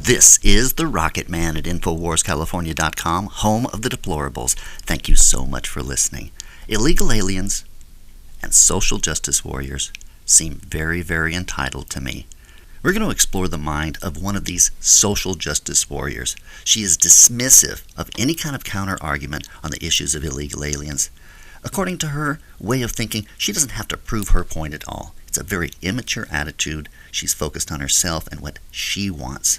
This is the Rocketman at InfowarsCalifornia.com, home of the Deplorables. Thank you so much for listening. Illegal aliens and social justice warriors seem very, very entitled to me. We're going to explore the mind of one of these social justice warriors. She is dismissive of any kind of counter-argument on the issues of illegal aliens. According to her way of thinking, she doesn't have to prove her point at all. It's a very immature attitude. She's focused on herself and what she wants.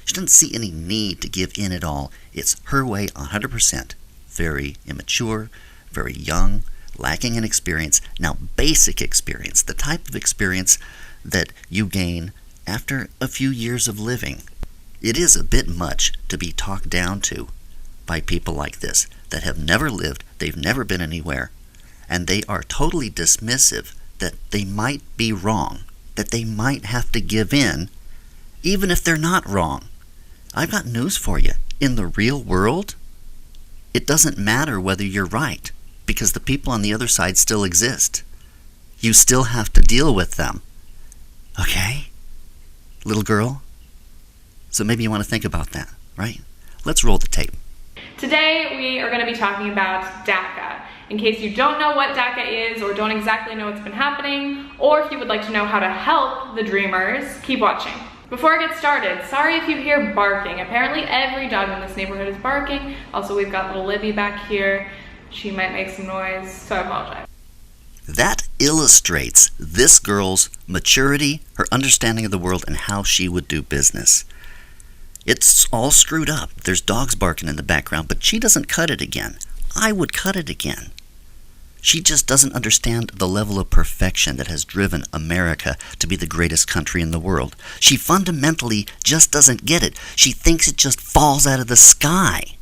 She doesn't see any need to give in at all. It's her way 100%. Very immature, very young, lacking in experience. Now, basic experience, the type of experience that you gain after a few years of living. It is a bit much to be talked down to by people like this that have never lived, they've never been anywhere, and they are totally dismissive that they might be wrong, that they might have to give in, even if they're not wrong. I've got news for you. In the real world, it doesn't matter whether you're right, because the people on the other side still exist. You still have to deal with them. Okay? Little girl? So maybe you want to think about that, right? Let's roll the tape. Today we are going to be talking about DACA. In case you don't know what DACA is or don't exactly know what's been happening, or if you would like to know how to help the dreamers, keep watching. Before I get started, sorry if you hear barking. Apparently every dog in this neighborhood is barking. Also, we've got little Libby back here. She might make some noise, so I apologize. That illustrates this girl's maturity, her understanding of the world, and how she would do business. It's all screwed up. There's dogs barking in the background, but she doesn't cut it again. I would cut it again. She just doesn't understand the level of perfection that has driven America to be the greatest country in the world. She fundamentally just doesn't get it. She thinks it just falls out of the sky.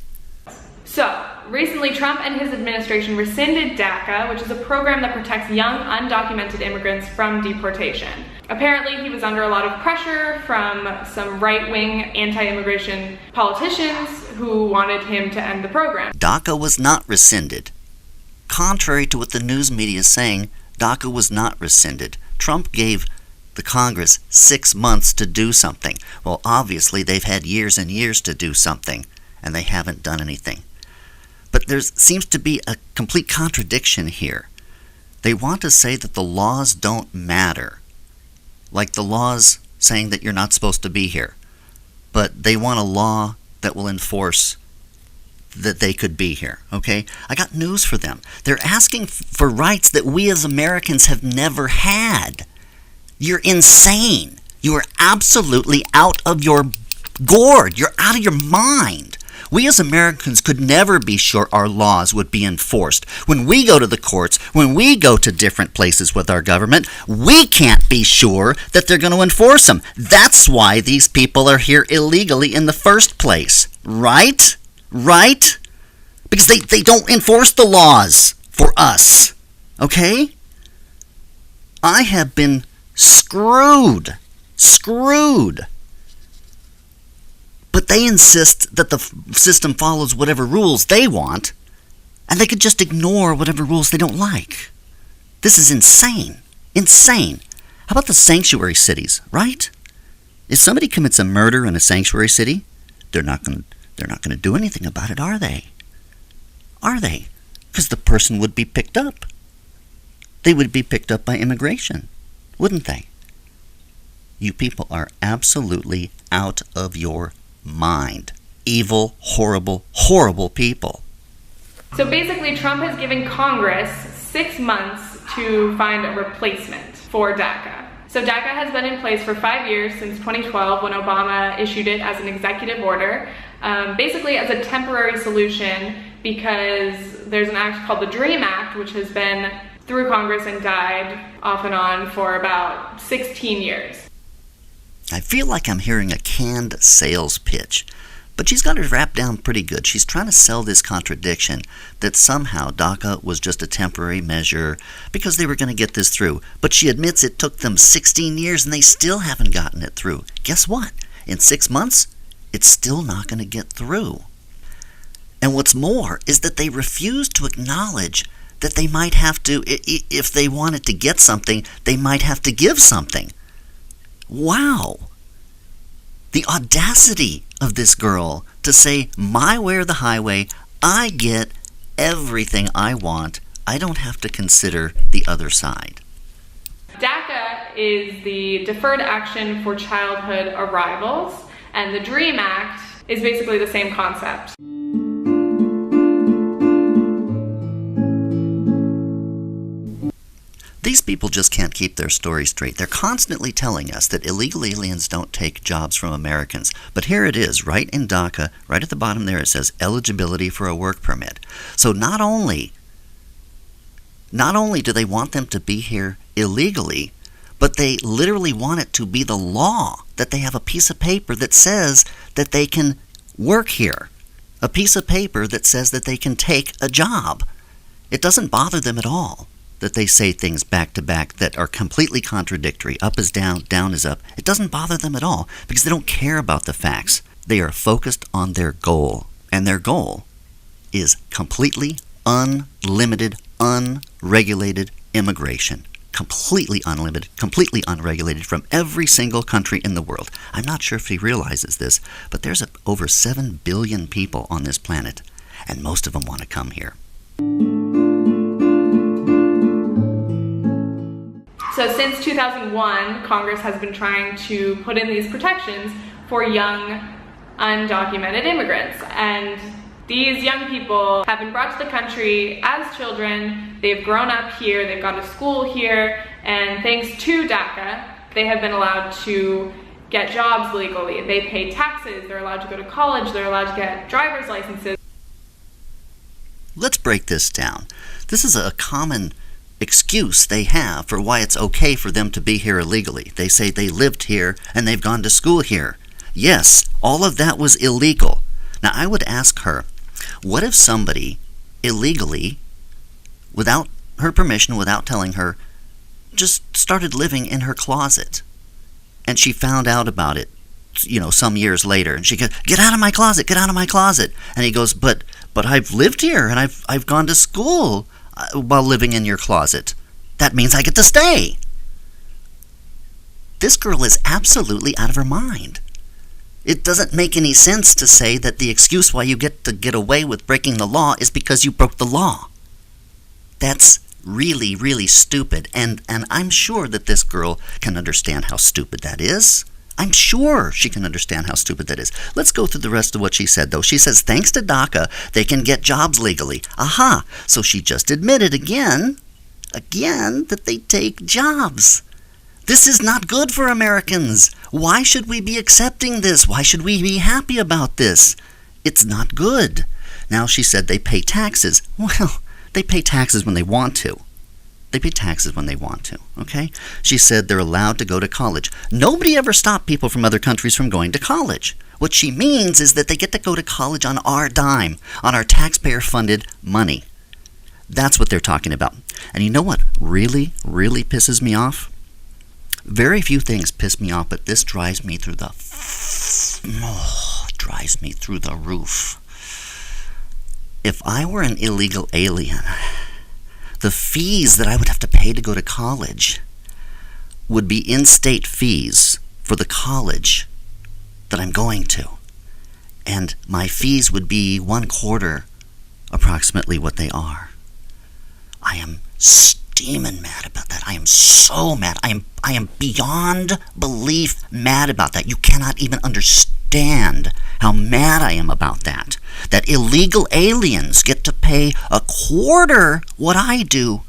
So, recently Trump and his administration rescinded DACA, which is a program that protects young, undocumented immigrants from deportation. Apparently, he was under a lot of pressure from some right-wing anti-immigration politicians who wanted him to end the program. DACA was not rescinded. Contrary to what the news media is saying, DACA was not rescinded. Trump gave the Congress 6 months to do something. Well, obviously, they've had years and years to do something, and they haven't done anything. But there seems to be a complete contradiction here. They want to say that the laws don't matter, like the laws saying that you're not supposed to be here. But they want a law that will enforce that they could be here, okay? I got news for them. They're asking for rights that we as Americans have never had. You're insane. You are absolutely out of your gourd. You're out of your mind. We as Americans could never be sure our laws would be enforced. When we go to the courts, when we go to different places with our government, we can't be sure that they're going to enforce them. That's why these people are here illegally in the first place. Right? Right? Because they don't enforce the laws for us. Okay? I have been screwed. But they insist that the system follows whatever rules they want, and they could just ignore whatever rules they don't like. This is insane. Insane. How about the sanctuary cities, right? If somebody commits a murder in a sanctuary city, they're not going to do anything about it, are they? Are they? Because the person would be picked up. They would be picked up by immigration, wouldn't they? You people are absolutely out of your mind. Evil, horrible, horrible people. So basically, Trump has given Congress 6 months to find a replacement for DACA. So DACA has been in place for 5 years, since 2012, when Obama issued it as an executive order, basically as a temporary solution, because there's an act called the DREAM Act, which has been through Congress and died off and on for about 16 years. I feel like I'm hearing a canned sales pitch, but she's got it wrapped down pretty good. She's trying to sell this contradiction that somehow DACA was just a temporary measure because they were going to get this through. But she admits it took them 16 years and they still haven't gotten it through. Guess what? In 6 months, it's still not going to get through. And what's more is that they refuse to acknowledge that they might have to, if they wanted to get something, they might have to give something. Wow. The audacity of this girl to say, my way or the highway, I get everything I want. I don't have to consider the other side. DACA is the Deferred Action for Childhood Arrivals, and the DREAM Act is basically the same concept. These people just can't keep their story straight. They're constantly telling us that illegal aliens don't take jobs from Americans. But here it is, right in DACA, right at the bottom there, it says eligibility for a work permit. So not only do they want them to be here illegally, but they literally want it to be the law that they have a piece of paper that says that they can work here. A piece of paper that says that they can take a job. It doesn't bother them at all that they say things back to back that are completely contradictory. Up is down, down is up. It doesn't bother them at all because they don't care about the facts. They are focused on their goal. And their goal is completely unlimited, unregulated immigration. Completely unlimited, completely unregulated from every single country in the world. I'm not sure if he realizes this, but there's over 7 billion people on this planet, and most of them want to come here. So since 2001, Congress has been trying to put in these protections for young, undocumented immigrants. And these young people have been brought to the country as children. They've grown up here, they've gone to school here, and thanks to DACA, they have been allowed to get jobs legally. They pay taxes, they're allowed to go to college, they're allowed to get driver's licenses. Let's break this down. This is a common excuse they have for why it's okay for them to be here illegally. They say they lived here and they've gone to school here. Yes, all of that was illegal. Now I would ask her, what if somebody illegally, without her permission, without telling her, just started living in her closet and she found out about it, some years later, and she goes, get out of my closet, get out of my closet. And he goes, but I've lived here and I've gone to school while living in your closet. That means I get to stay. This girl is absolutely out of her mind. It doesn't make any sense to say that the excuse why you get to get away with breaking the law is because you broke the law. That's really, really stupid, and I'm sure that this girl can understand how stupid that is. I'm sure she can understand how stupid that is. Let's go through the rest of what she said, though. She says, thanks to DACA, they can get jobs legally. Aha! So she just admitted again, that they take jobs. This is not good for Americans. Why should we be accepting this? Why should we be happy about this? It's not good. Now she said they pay taxes. Well, they pay taxes when they want to. They pay taxes when they want to, okay? She said they're allowed to go to college. Nobody ever stopped people from other countries from going to college. What she means is that they get to go to college on our dime, on our taxpayer-funded money. That's what they're talking about. And you know what really, really pisses me off? Very few things piss me off, but this drives me through the roof. If I were an illegal alien, the fees that I would have to pay to go to college would be in-state fees for the college that I'm going to. And my fees would be 1/4 approximately what they are. I am steaming mad about that. I am so mad. I am beyond belief mad about that. You cannot even understand how mad I am about that. That illegal aliens get to pay 1/4 what I do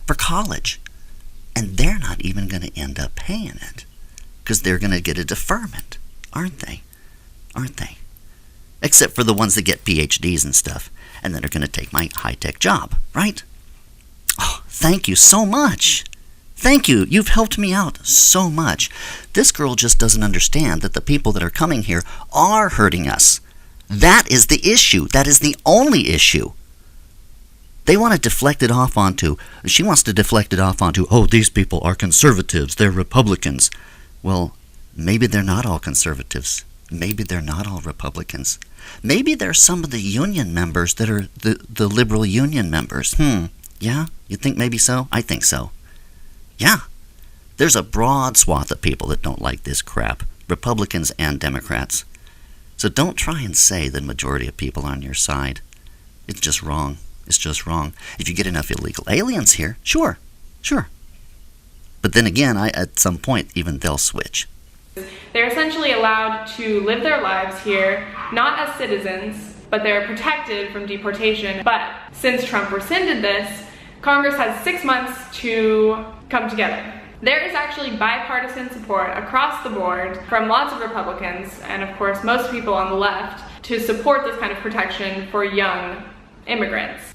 for college. And they're not even going to end up paying it. Because they're going to get a deferment. Aren't they? Aren't they? Except for the ones that get PhDs and stuff. And then are going to take my high-tech job. Right? Oh, thank you so much. Thank you. You've helped me out so much. This girl just doesn't understand that the people that are coming here are hurting us. That is the issue. That is the only issue. They want to deflect it off onto, she wants to deflect it off onto, oh, these people are conservatives, they're Republicans. Well, maybe they're not all conservatives. Maybe they're not all Republicans. Maybe they're some of the union members that are the liberal union members. Yeah? You think maybe so? I think so. Yeah. There's a broad swath of people that don't like this crap. Republicans and Democrats. So don't try and say the majority of people are on your side. It's just wrong. It's just wrong. If you get enough illegal aliens here, sure. But then again, at some point, even they'll switch. They're essentially allowed to live their lives here, not as citizens, but they're protected from deportation. But since Trump rescinded this, Congress has 6 months to come together. There is actually bipartisan support across the board from lots of Republicans, and of course most people on the left, to support this kind of protection for young immigrants.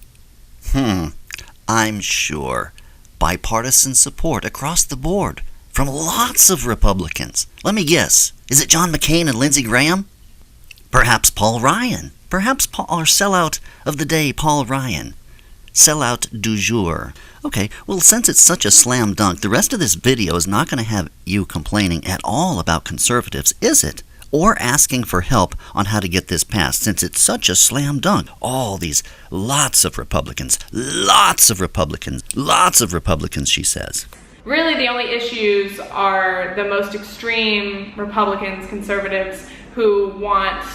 I'm sure. Bipartisan support across the board from lots of Republicans. Let me guess. Is it John McCain and Lindsey Graham? Perhaps Paul Ryan. Perhaps our sellout of the day, Paul Ryan. Sellout du jour. Okay, well, since it's such a slam dunk, the rest of this video is not going to have you complaining at all about conservatives, is it? Or asking for help on how to get this passed, since it's such a slam dunk. All these lots of Republicans, she says. Really, the only issues are the most extreme Republicans, conservatives, who want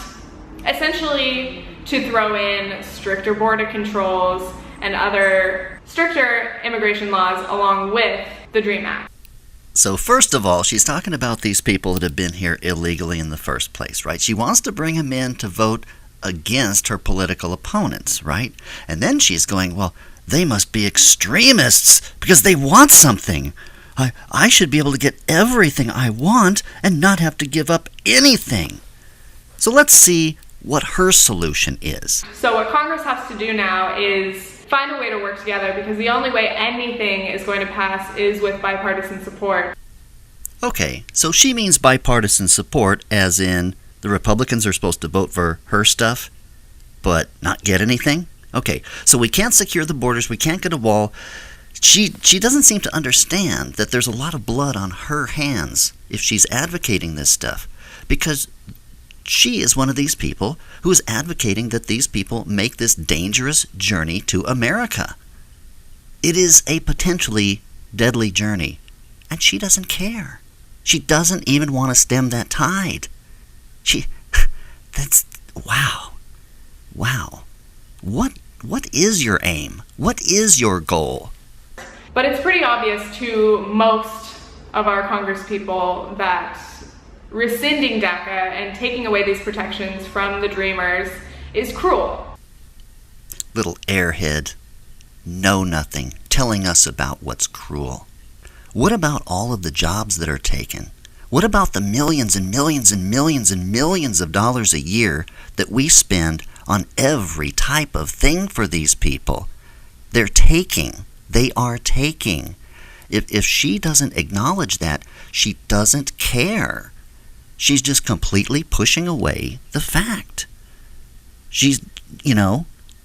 essentially to throw in stricter border controls and other stricter immigration laws along with the DREAM Act. So first of all, she's talking about these people that have been here illegally in the first place, right? She wants to bring them in to vote against her political opponents, right? And then she's going, well, they must be extremists because they want something. I should be able to get everything I want and not have to give up anything. So let's see what her solution is. So what Congress has to do now is find a way to work together, because the only way anything is going to pass is with bipartisan support. Okay, so she means bipartisan support as in the Republicans are supposed to vote for her stuff, but not get anything? Okay, so we can't secure the borders, we can't get a wall. She doesn't seem to understand that there's a lot of blood on her hands if she's advocating this stuff, because she is one of these people who is advocating that these people make this dangerous journey to America. It is a potentially deadly journey, and she doesn't care. She doesn't even want to stem that tide. Wow. What is your aim? What is your goal? But it's pretty obvious to most of our Congress people that rescinding DACA and taking away these protections from the Dreamers is cruel. Little airhead, know nothing, telling us about what's cruel. What about all of the jobs that are taken? What about the millions and millions and millions and millions of dollars a year that we spend on every type of thing for these people? They are taking. If she doesn't acknowledge that, she doesn't care. She's just completely pushing away the fact. She's,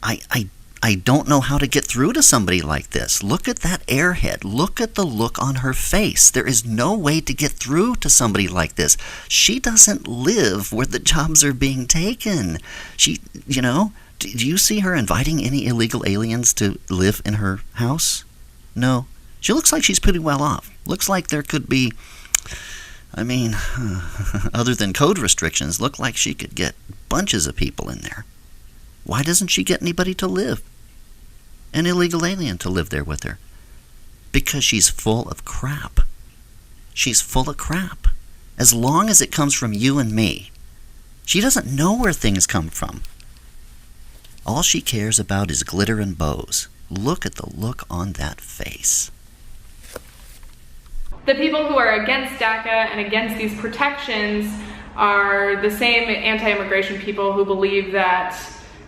I don't know how to get through to somebody like this. Look at that airhead. Look at the look on her face. There is no way to get through to somebody like this. She doesn't live where the jobs are being taken. Do you see her inviting any illegal aliens to live in her house? No. She looks like she's pretty well off. Looks like there could be, other than code restrictions, look like she could get bunches of people in there. Why doesn't she get anybody to live? An illegal alien to live there with her? Because she's full of crap. She's full of crap. As long as it comes from you and me. She doesn't know where things come from. All she cares about is glitter and bows. Look at the look on that face. The people who are against DACA and against these protections are the same anti-immigration people who believe that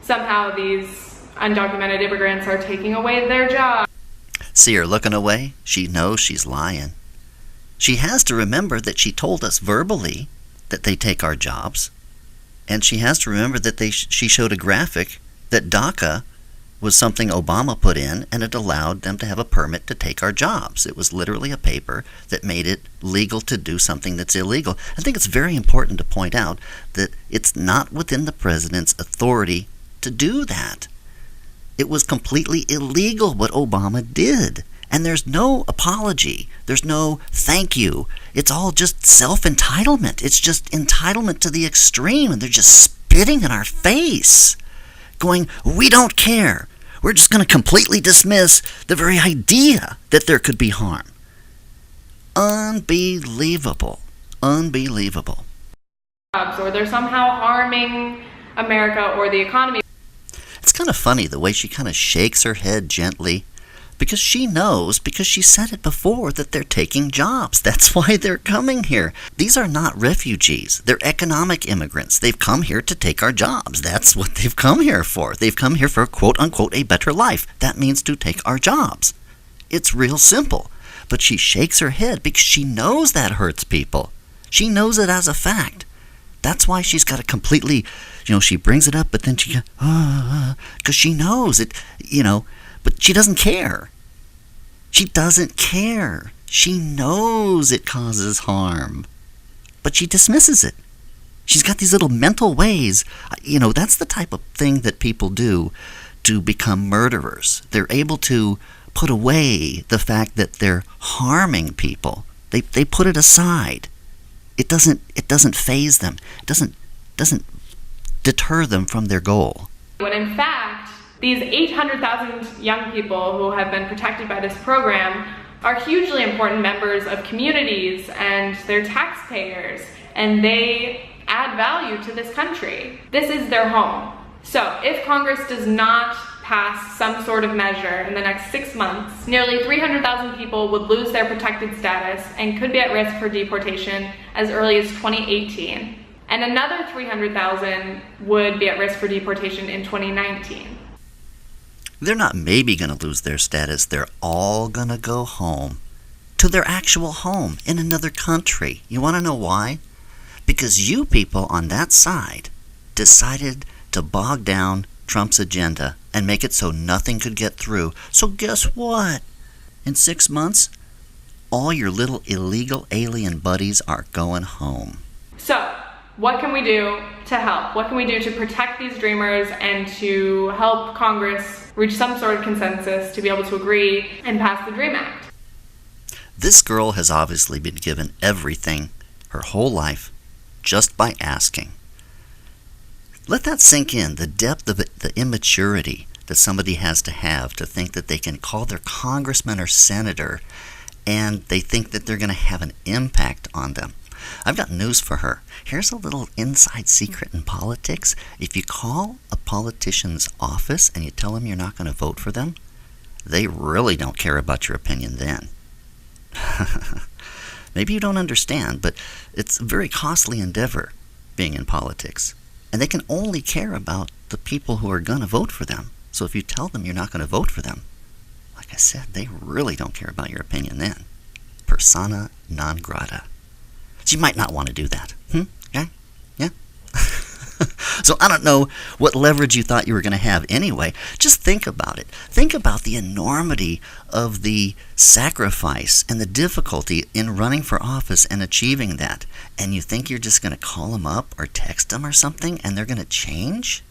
somehow these undocumented immigrants are taking away their jobs. See her looking away? She knows she's lying. She has to remember that she told us verbally that they take our jobs. And she has to remember that she showed a graphic that DACA was something Obama put in, and it allowed them to have a permit to take our jobs. It was literally a paper that made it legal to do something that's illegal. I think it's very important to point out that it's not within the president's authority to do that. It was completely illegal what Obama did, And there's no apology. There's no thank you. It's all just self-entitlement. It's just entitlement to the extreme, and they're just spitting in our face, going, we don't care. We're just going to completely dismiss the very idea that there could be harm. Unbelievable. Unbelievable. Or they're somehow harming America or the economy. It's kind of funny the way she kind of shakes her head gently, because she knows, because she said it before, that they're taking jobs. That's why they're coming here. These are not refugees. They're economic immigrants. They've come here to take our jobs. That's what they've come here for. They've come here for, quote unquote, a better life. That means to take our jobs. It's real simple. But she shakes her head because she knows that hurts people. She knows it as a fact. That's why she's got to completely, she brings it up, but then she, because she knows it, but she doesn't care. She doesn't care. She knows it causes harm, but she dismisses it. She's got these little mental ways. That's the type of thing that people do to become murderers. They're able to put away the fact that they're harming people. They put it aside. It doesn't faze them. It doesn't deter them from their goal. When in fact, these 800,000 young people who have been protected by this program are hugely important members of communities, and they're taxpayers, and they add value to this country. This is their home. So if Congress does not pass some sort of measure in the next 6 months, nearly 300,000 people would lose their protected status and could be at risk for deportation as early as 2018. And another 300,000 would be at risk for deportation in 2019. They're not maybe going to lose their status. They're all going to go home, to their actual home in another country. You want to know why? Because you people on that side decided to bog down Trump's agenda and make it so nothing could get through. So guess what? In 6 months, all your little illegal alien buddies are going home. So, what can we do to help? What can we do to protect these dreamers and to help Congress reach some sort of consensus to be able to agree and pass the DREAM Act? This girl has obviously been given everything her whole life just by asking. Let that sink in, the depth of it, the immaturity that somebody has to have to think that they can call their congressman or senator and they think that they're going to have an impact on them. I've got news for her. Here's a little inside secret in politics. If you call a politician's office and you tell them you're not going to vote for them, they really don't care about your opinion then. Maybe you don't understand, but it's a very costly endeavor being in politics. And they can only care about the people who are going to vote for them. So if you tell them you're not going to vote for them, like I said, they really don't care about your opinion then. Persona non grata. So you might not want to do that. Yeah? Yeah? So I don't know what leverage you thought you were going to have anyway. Just think about it. Think about the enormity of the sacrifice and the difficulty in running for office and achieving that. And you think you're just going to call them up or text them or something and they're going to change?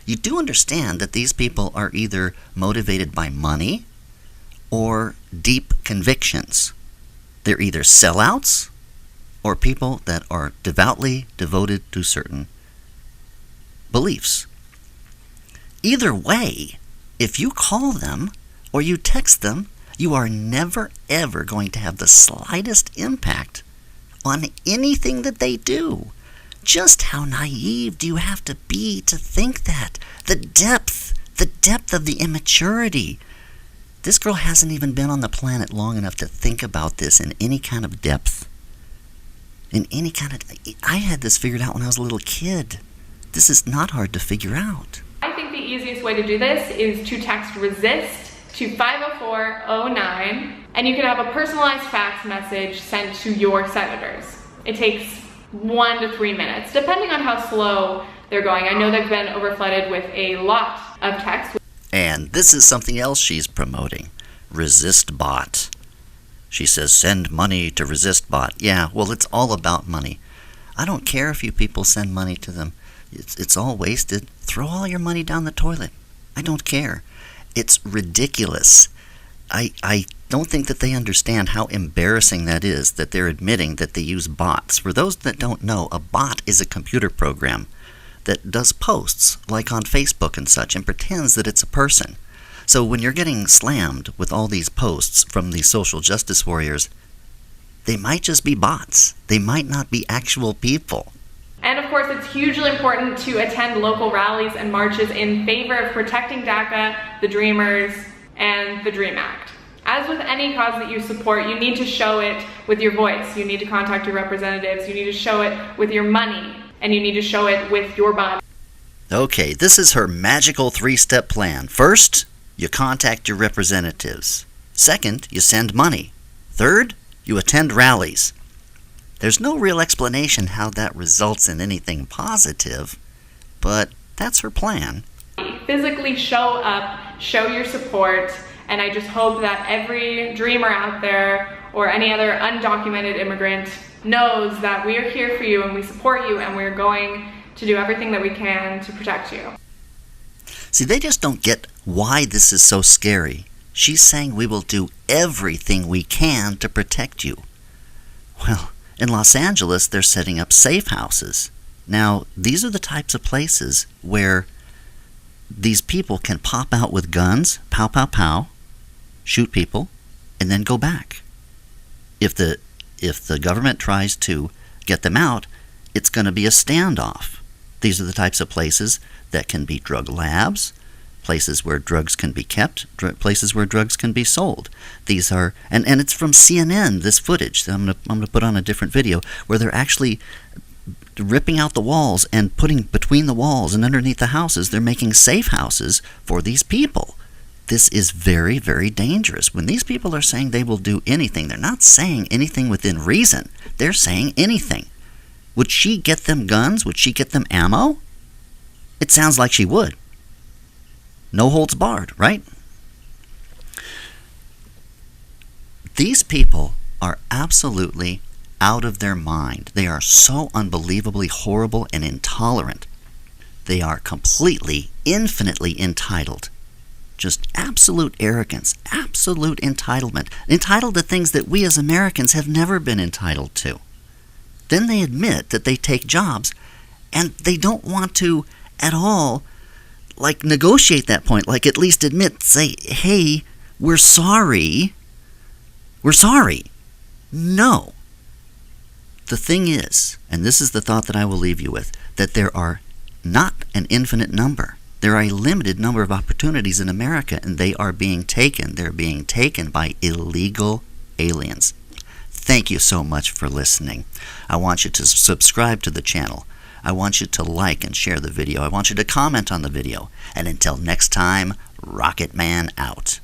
You do understand that these people are either motivated by money or deep convictions. They're either sellouts or people that are devoutly devoted to certain beliefs. Either way, if you call them or you text them, you are never ever going to have the slightest impact on anything that they do. Just how naive do you have to be to think that? The depth of the immaturity. This girl hasn't even been on the planet long enough to think about this in any kind of depth. I had this figured out when I was a little kid. This is not hard to figure out. I think the easiest way to do this is to text RESIST to 50409, and you can have a personalized fax message sent to your senators. It takes 1 to 3 minutes, depending on how slow they're going. I know they've been overflooded with a lot of text. And this is something else she's promoting. Resist Bot. She says, send money to Resist Bot. Yeah, well, it's all about money. I don't care if you people send money to them. It's all wasted. Throw all your money down the toilet. I don't care. It's ridiculous. I don't think that they understand how embarrassing that is, that they're admitting that they use bots. For those that don't know, a bot is a computer program that does posts, like on Facebook and such, and pretends that it's a person. So when you're getting slammed with all these posts from these social justice warriors, they might just be bots. They might not be actual people. And of course, it's hugely important to attend local rallies and marches in favor of protecting DACA, the Dreamers, and the DREAM Act. As with any cause that you support, you need to show it with your voice. You need to contact your representatives. You need to show it with your money. And you need to show it with your body. Okay, this is her magical 3-step plan. First, you contact your representatives. Second, you send money. Third, you attend rallies. There's no real explanation how that results in anything positive, but that's her plan. Physically show up, show your support, and I just hope that every dreamer out there or any other undocumented immigrant knows that we are here for you and we support you and we're going to do everything that we can to protect you. See, they just don't get why this is so scary. She's saying we will do everything we can to protect you. Well, in Los Angeles, they're setting up safe houses. Now, these are the types of places where these people can pop out with guns, pow, pow, pow, shoot people, and then go back. If the government tries to get them out, it's going to be a standoff. These are the types of places that can be drug labs, places where drugs can be kept, places where drugs can be sold. These are, and it's from CNN, this footage that I'm going to put on a different video, where they're actually ripping out the walls and putting between the walls and underneath the houses, they're making safe houses for these people. This is very, very dangerous. When these people are saying they will do anything, they're not saying anything within reason. They're saying anything. Would she get them guns? Would she get them ammo? It sounds like she would. No holds barred, right? These people are absolutely out of their mind. They are so unbelievably horrible and intolerant. They are completely, infinitely entitled. Just absolute arrogance, absolute entitlement. Entitled to things that we as Americans have never been entitled to. Then they admit that they take jobs, and they don't want to at all, like, negotiate that point. Like, at least admit, say, hey, we're sorry. We're sorry. No. The thing is, and this is the thought that I will leave you with, that there are not an infinite number. There are a limited number of opportunities in America, and they are being taken. They're being taken by illegal aliens. Thank you so much for listening. I want you to subscribe to the channel. I want you to like and share the video. I want you to comment on the video. And until next time, Rocketman out.